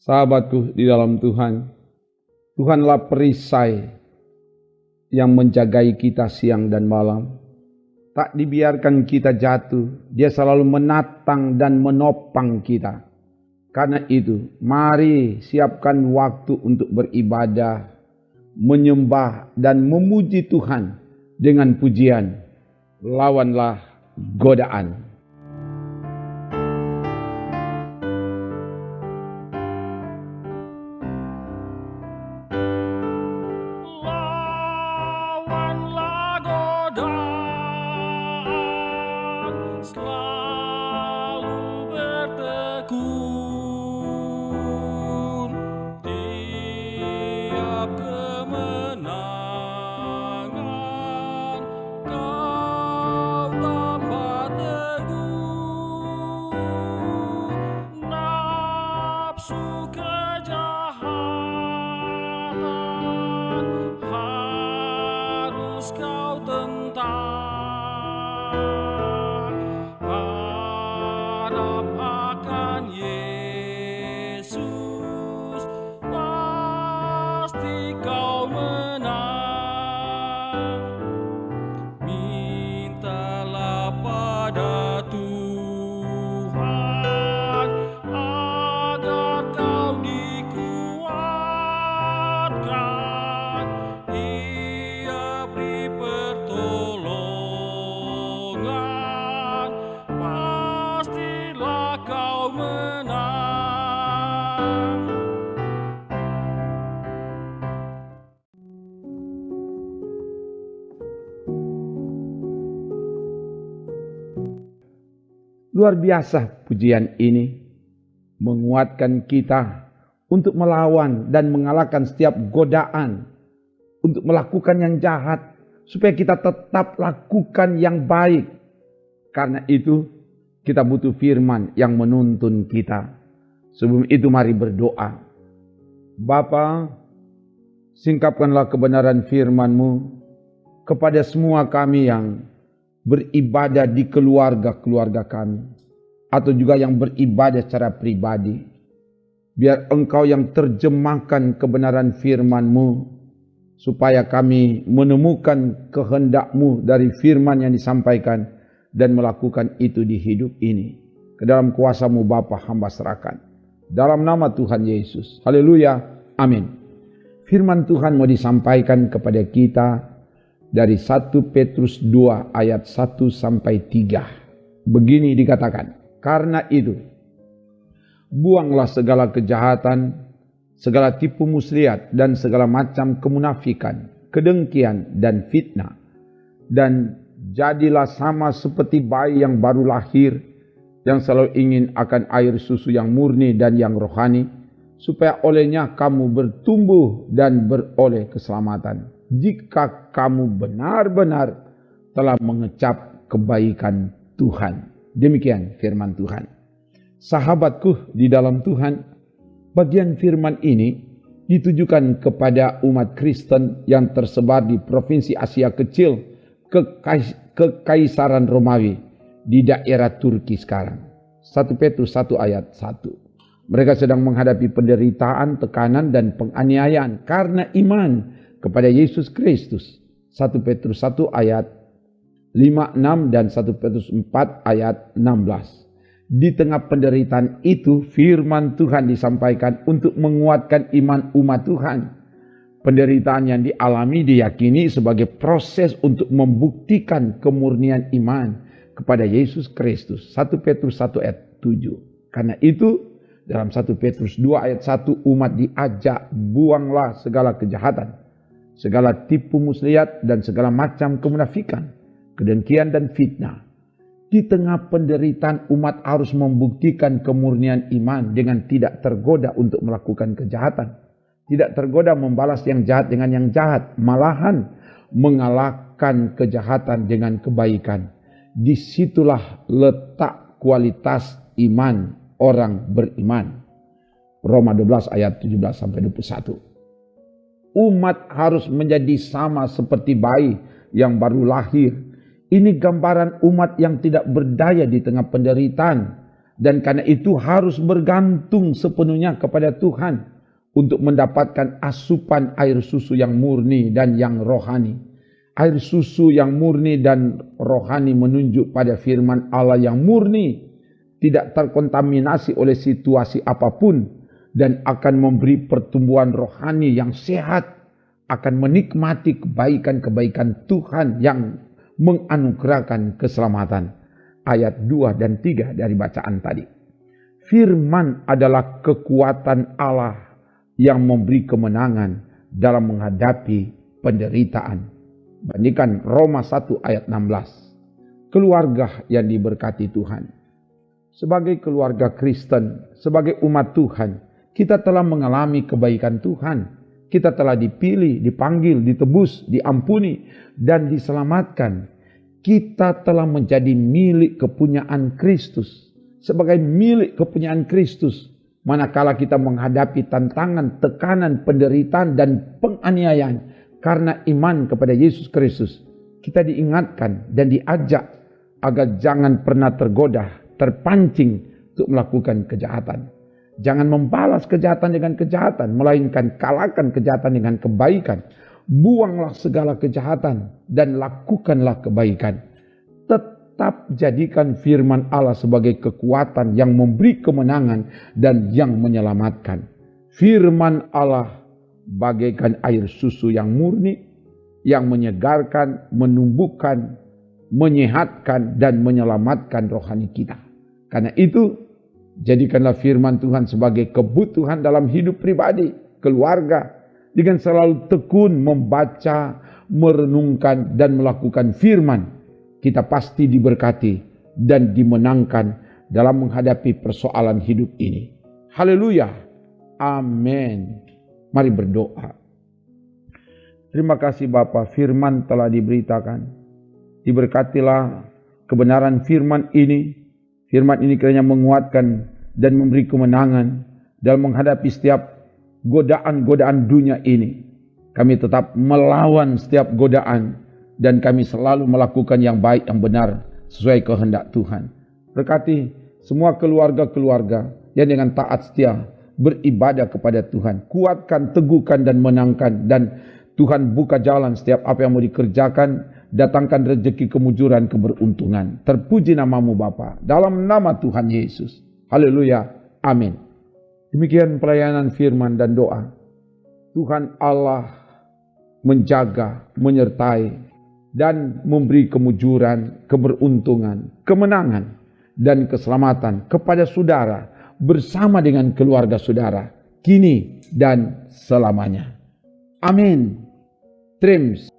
Sahabatku di dalam Tuhan, Tuhanlah perisai yang menjagai kita siang dan malam. Tak dibiarkan kita jatuh, Dia selalu menatang dan menopang kita. Karena itu, mari siapkan waktu untuk beribadah, menyembah dan memuji Tuhan dengan pujian. Lawanlah godaan. Selalu bertekun, tiap kemenangan kau tambah teguh. Nafsu kejahatan harus kau tentang. Yesus, pasti kau menang. Mintalah pada Tuhan agar kau dikuatkan. Ia beri pertolongan, pastilah kau menang. Luar biasa pujian ini menguatkan kita untuk melawan dan mengalahkan setiap godaan untuk melakukan yang jahat, supaya kita tetap lakukan yang baik. Karena itu kita butuh firman yang menuntun kita. Sebelum itu mari berdoa. Bapa, singkapkanlah kebenaran firman-Mu kepada semua kami yang beribadah di keluarga-keluarga kami, atau juga yang beribadah secara pribadi. Biar Engkau yang terjemahkan kebenaran firman-Mu, supaya kami menemukan kehendak-Mu dari firman yang disampaikan dan melakukan itu di hidup ini. Ke dalam kuasa-Mu Bapa hamba serahkan. Dalam nama Tuhan Yesus. Haleluya. Amin. Firman Tuhan mau disampaikan kepada kita dari 1 Petrus 2 ayat 1 sampai 3. Begini dikatakan, karena itu buanglah segala kejahatan, segala tipu muslihat dan segala macam kemunafikan, kedengkian dan fitnah. Dan jadilah sama seperti bayi yang baru lahir, yang selalu ingin akan air susu yang murni dan yang rohani, supaya olehnya kamu bertumbuh dan beroleh keselamatan, jika kamu benar-benar telah mengecap kebaikan Tuhan. Demikian firman Tuhan. Sahabatku di dalam Tuhan, bagian firman ini ditujukan kepada umat Kristen yang tersebar di provinsi Asia Kecil, Kekaisaran Romawi di daerah Turki sekarang. 1 Petrus 1 ayat 1. Mereka sedang menghadapi penderitaan, tekanan dan penganiayaan karena iman kepada Yesus Kristus. 1 Petrus 1 ayat 5, 6 dan 1 Petrus 4 ayat 16. Di tengah penderitaan itu firman Tuhan disampaikan untuk menguatkan iman umat Tuhan. Penderitaan yang dialami diyakini sebagai proses untuk membuktikan kemurnian iman kepada Yesus Kristus. 1 Petrus 1 ayat 7. Karena itu dalam 1 Petrus 2 ayat 1 umat diajak buanglah segala kejahatan, segala tipu muslihat dan segala macam kemunafikan, kedengkian dan fitnah. Di tengah penderitaan umat harus membuktikan kemurnian iman dengan tidak tergoda untuk melakukan kejahatan. Tidak tergoda membalas yang jahat dengan yang jahat, malahan mengalahkan kejahatan dengan kebaikan. Disitulah letak kualitas iman orang beriman. Roma 12 ayat 17 sampai 21. Umat harus menjadi sama seperti bayi yang baru lahir. Ini gambaran umat yang tidak berdaya di tengah penderitaan. Dan karena itu harus bergantung sepenuhnya kepada Tuhan untuk mendapatkan asupan air susu yang murni dan yang rohani. Air susu yang murni dan rohani menunjuk pada firman Allah yang murni, tidak terkontaminasi oleh situasi apapun, dan akan memberi pertumbuhan rohani yang sehat, akan menikmati kebaikan-kebaikan Tuhan yang menganugerahkan keselamatan. Ayat 2 dan 3 dari bacaan tadi. Firman adalah kekuatan Allah yang memberi kemenangan dalam menghadapi penderitaan. Bandingkan Roma 1 ayat 16. Keluarga yang diberkati Tuhan. Sebagai keluarga Kristen, sebagai umat Tuhan, kita telah mengalami kebaikan Tuhan. Kita telah dipilih, dipanggil, ditebus, diampuni, dan diselamatkan. Kita telah menjadi milik kepunyaan Kristus. Sebagai milik kepunyaan Kristus, manakala kita menghadapi tantangan, tekanan, penderitaan, dan penganiayaan karena iman kepada Yesus Kristus, kita diingatkan dan diajak agar jangan pernah tergoda, terpancing untuk melakukan kejahatan. Jangan membalas kejahatan dengan kejahatan, melainkan kalahkan kejahatan dengan kebaikan. Buanglah segala kejahatan dan lakukanlah kebaikan. Tetap jadikan firman Allah sebagai kekuatan yang memberi kemenangan dan yang menyelamatkan. Firman Allah bagaikan air susu yang murni, yang menyegarkan, menumbuhkan, menyehatkan, dan menyelamatkan rohani kita. Karena itu, jadikanlah firman Tuhan sebagai kebutuhan dalam hidup pribadi, keluarga, dengan selalu tekun membaca, merenungkan, dan melakukan firman, kita pasti diberkati dan dimenangkan dalam menghadapi persoalan hidup ini. Haleluya. Amin. Mari berdoa. Terima kasih Bapa, firman telah diberitakan. Diberkatilah kebenaran firman ini. Firman ini kiranya menguatkan dan memberi kemenangan dalam menghadapi setiap godaan-godaan dunia ini. Kami tetap melawan setiap godaan dan kami selalu melakukan yang baik, yang benar sesuai kehendak Tuhan. Berkati semua keluarga-keluarga yang dengan taat setia beribadah kepada Tuhan. Kuatkan, teguhkan, dan menangkan. Dan Tuhan buka jalan setiap apa yang mau dikerjakan. Datangkan rezeki kemujuran, keberuntungan. Terpuji namamu Bapa, dalam nama Tuhan Yesus. Haleluya. Amin. Demikian pelayanan firman dan doa. Tuhan Allah menjaga, menyertai, dan memberi kemujuran, keberuntungan, kemenangan, dan keselamatan kepada saudara bersama dengan keluarga saudara, kini dan selamanya. Amin. Trims.